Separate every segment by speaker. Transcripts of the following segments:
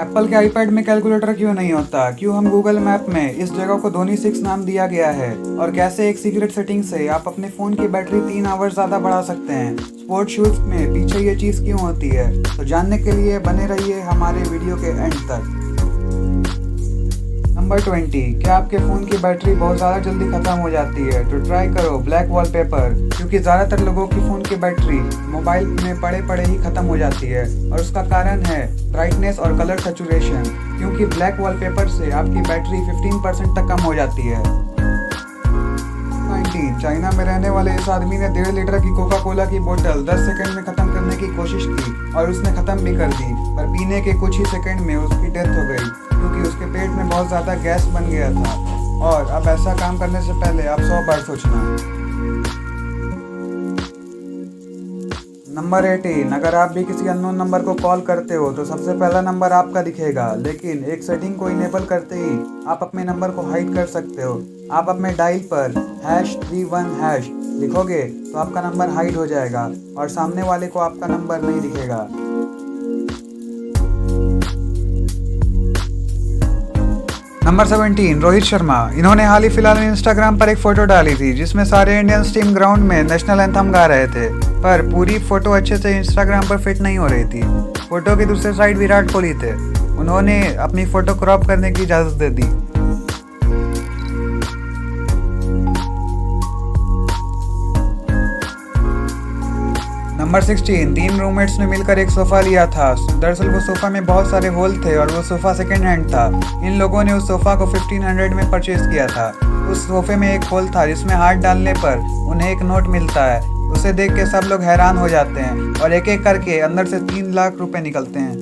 Speaker 1: Apple के iPad में calculator क्यों नहीं होता? क्यों हम गूगल मैप में इस जगह को धोनी 6 नाम दिया गया है? और कैसे एक सीक्रेट सेटिंग से आप अपने फ़ोन की बैटरी 3 आवर ज़्यादा बढ़ा सकते हैं? स्पोर्ट शूज़ में पीछे ये चीज़ क्यों होती है? तो जानने के लिए बने रहिए हमारे वीडियो के एंड तक। नंबर 20, क्या आपके फ़ोन की बैटरी बहुत ज़्यादा जल्दी ख़त्म हो जाती है? तो ट्राई करो ब्लैक वॉलपेपर, क्योंकि ज़्यादातर लोगों की फ़ोन की बैटरी मोबाइल में पड़े पड़े ही ख़त्म हो जाती है और उसका कारण है ब्राइटनेस और कलर सैचुरेशन, क्योंकि ब्लैक वॉलपेपर से आपकी बैटरी 15% तक कम हो जाती है। 19, चाइना में रहने वाले इस आदमी ने 1.5 लीटर की कोका कोला की बोतल 10 सेकंड में ख़त्म करने की कोशिश की और उसने ख़त्म भी कर दी, पर पीने के कुछ ही सेकंड में उसकी डेथ हो गई, क्योंकि उसके पेट में बहुत ज़्यादा गैस बन गया था। और अब ऐसा काम करने से पहले आप 100 बार सोचना। नंबर 18, अगर आप भी किसी अननोन नंबर को कॉल करते हो तो सबसे पहला नंबर आपका दिखेगा, लेकिन एक सेटिंग को इनेबल करते ही आप अपने नंबर को हाइड कर सकते हो। आप अपने डायल पर #31# लिखोगे तो आपका नंबर हाइड हो जाएगा और सामने वाले को आपका नंबर नहीं दिखेगा। नंबर 17, रोहित शर्मा। इन्होंने हाल ही फिलहाल इंस्टाग्राम पर एक फोटो डाली थी जिसमें सारे इंडियंस टीम ग्राउंड में नेशनल एंथम गा रहे थे, पर पूरी फोटो अच्छे से इंस्टाग्राम पर फिट नहीं हो रही थी। फोटो की दूसरी साइड विराट कोहली थे। उन्होंने अपनी फोटो क्रॉप करने की इजाज़त दे दी। नंबर 16, 3 रूममेट्स ने मिलकर एक सोफ़ा लिया था। दरअसल वो सोफ़ा में बहुत सारे होल थे और वो सोफ़ा सेकेंड हैंड था। इन लोगों ने उस सोफ़ा को 1500 में परचेज किया था। उस सोफ़े में एक होल था जिसमें हाथ डालने पर उन्हें एक नोट मिलता है। उसे देख के सब लोग हैरान हो जाते हैं और एक एक करके अंदर से 3 लाख रुपए निकलते हैं।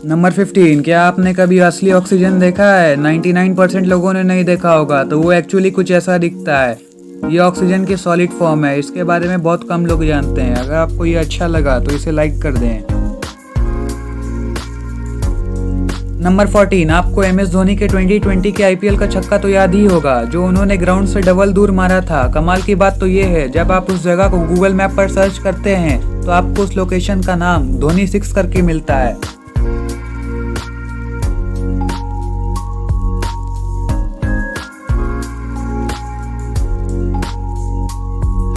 Speaker 1: नंबर 15, क्या आपने कभी असली ऑक्सीजन देखा है? 99% लोगों ने नहीं देखा होगा, तो वो एक्चुअली कुछ ऐसा दिखता है। ये ऑक्सीजन की सॉलिड फॉर्म है। इसके बारे में बहुत कम लोग जानते हैं। अगर आपको ये अच्छा लगा तो इसे लाइक कर दें। नंबर 14, आपको MS धोनी के 2020 के IPL का छक्का तो याद ही होगा, जो उन्होंने ग्राउंड से डबल दूर मारा था। कमाल की बात तो ये है, जब आप उस जगह को गूगल मैप पर सर्च करते हैं तो आपको उस लोकेशन का नाम धोनी 6 करके मिलता है।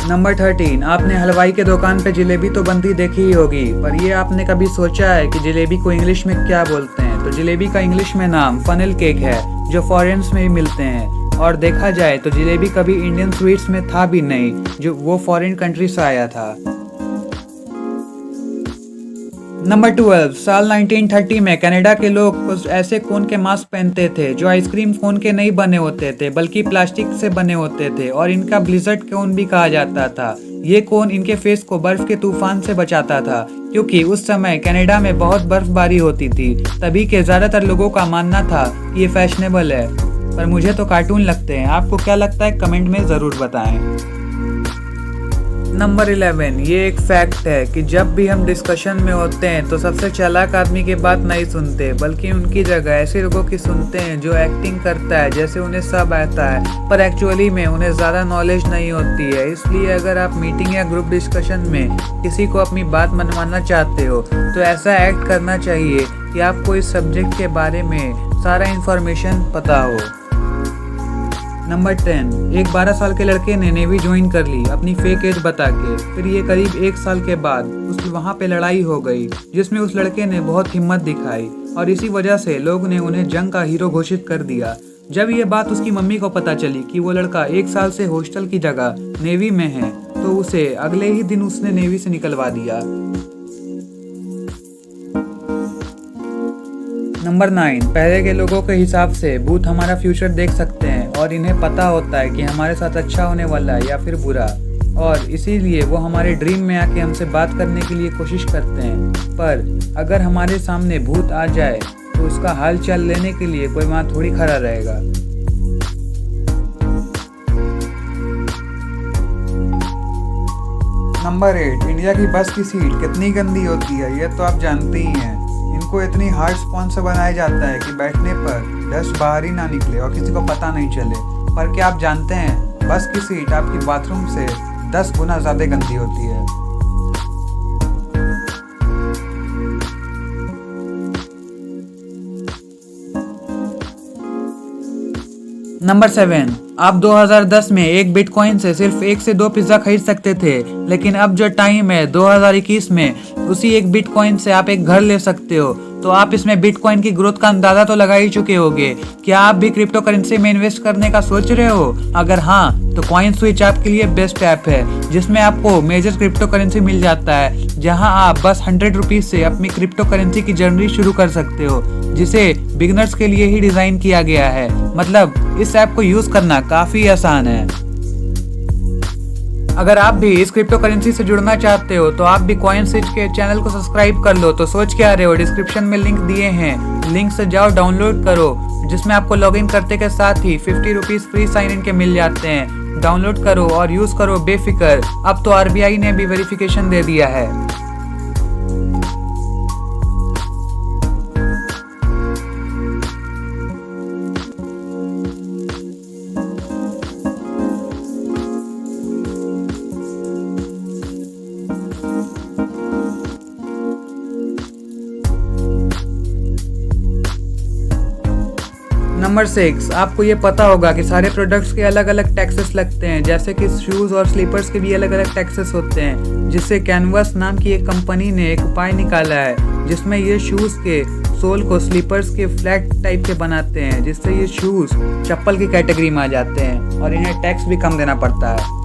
Speaker 1: नंबर 13, आपने हलवाई के दुकान पे जलेबी तो बनती देखी ही होगी, पर ये आपने कभी सोचा है कि जलेबी को इंग्लिश में क्या बोलते हैं? तो जलेबी का इंग्लिश में नाम फनल केक है, जो फॉरेन्स में भी मिलते हैं। और देखा जाए तो जलेबी कभी इंडियन स्वीट्स में था भी नहीं, जो वो फॉरेन कंट्री से आया था। नंबर 12, साल 1930 में कनाडा के लोग कुछ ऐसे कोन के मास्क पहनते थे जो आइसक्रीम कोन के नहीं बने होते थे, बल्कि प्लास्टिक से बने होते थे और इनका ब्लिजर्ड कोन भी कहा जाता था। ये कोन इनके फेस को बर्फ के तूफान से बचाता था, क्योंकि उस समय कनाडा में बहुत बर्फबारी होती थी। तभी के ज़्यादातर लोगों का मानना था कि ये फैशनेबल है, पर मुझे तो कार्टून लगते हैं। आपको क्या लगता है कमेंट में ज़रूर बताएं। नंबर 11, ये एक फैक्ट है कि जब भी हम डिस्कशन में होते हैं तो सबसे चालाक आदमी की बात नहीं सुनते, बल्कि उनकी जगह ऐसे लोगों की सुनते हैं जो एक्टिंग करता है जैसे उन्हें सब आता है, पर एक्चुअली में उन्हें ज़्यादा नॉलेज नहीं होती है। इसलिए अगर आप मीटिंग या ग्रुप डिस्कशन में किसी को अपनी बात मनवाना चाहते हो तो ऐसा एक्ट करना चाहिए कि आपको इस सब्जेक्ट के बारे में सारा इन्फॉर्मेशन पता हो। नंबर 10, एक 12 साल के लड़के ने नेवी ज्वाइन कर ली अपनी फेक एज बता के। फिर ये करीब 1 साल के बाद वहाँ पे लड़ाई हो गई, जिसमें उस लड़के ने बहुत हिम्मत दिखाई और इसी वजह से लोग ने उन्हें जंग का हीरो घोषित कर दिया। जब ये बात उसकी मम्मी को पता चली कि वो लड़का 1 साल से हॉस्टल की जगह नेवी में है, तो उसे अगले ही दिन उसने नेवी से निकलवा दिया। नंबर 9, पहले के लोगों के हिसाब से भूत हमारा फ्यूचर देख सकते हैं और इन्हें पता होता है कि हमारे साथ अच्छा होने वाला है या फिर बुरा, और इसीलिए वो हमारे ड्रीम में आके हमसे बात करने के लिए कोशिश करते हैं। पर अगर हमारे सामने भूत आ जाए तो उसका हाल चाल लेने के लिए कोई वहाँ थोड़ी खड़ा रहेगा। नंबर 8, इंडिया की बस की सीट कितनी गंदी होती है ये तो आप जानते ही हैं। इनको इतनी हार्ड स्पॉन्ज से बनाया जाता है कि बैठने पर डस्ट बाहर ही ना निकले और किसी को पता नहीं चले। पर क्या आप जानते हैं बस की सीट आपकी बाथरूम से 10 गुना ज़्यादा गंदी होती है। नंबर 7, आप 2010 में एक बिटकॉइन से सिर्फ 1 से 2 पिज्ज़ा खरीद सकते थे, लेकिन अब जो टाइम है 2021 में उसी एक बिटकॉइन से आप एक घर ले सकते हो। तो आप इसमें बिटकॉइन की ग्रोथ का अंदाजा तो लगा ही चुके होंगे। क्या आप भी क्रिप्टो करेंसी में इन्वेस्ट करने का सोच रहे हो? अगर हाँ, तो कॉइन स्विच आपके लिए बेस्ट ऐप है, जिसमें आपको मेजर क्रिप्टो करेंसी मिल जाता है, जहां आप बस 100 रुपीज से अपनी क्रिप्टो करेंसी की जर्नी शुरू कर सकते हो, जिसे बिगिनर्स के लिए ही डिजाइन किया गया है। मतलब इस ऐप को यूज करना काफी आसान है। अगर आप भी इस क्रिप्टो करेंसी से जुड़ना चाहते हो तो आप भी कॉइन स्विच के चैनल को सब्सक्राइब कर लो। तो सोच क्या रहे हो, डिस्क्रिप्शन में लिंक दिए हैं, लिंक से जाओ, डाउनलोड करो, जिसमें आपको लॉगिन करते के साथ ही 50 रुपीज फ्री साइन इन के मिल जाते हैं। डाउनलोड करो और यूज करो बेफिक्र। अब तो RBI ने भी वेरिफिकेशन दे दिया है। नंबर 6, आपको ये पता होगा कि सारे प्रोडक्ट्स के अलग अलग टैक्सेस लगते हैं, जैसे कि शूज़ और स्लीपर्स के भी अलग अलग टैक्सेस होते हैं, जिससे कैनवस नाम की एक कंपनी ने एक उपाय निकाला है, जिसमें ये शूज़ के सोल को स्लीपर्स के फ्लैट टाइप के बनाते हैं, जिससे ये शूज़ चप्पल की कैटेगरी में आ जाते हैं और इन्हें टैक्स भी कम देना पड़ता है।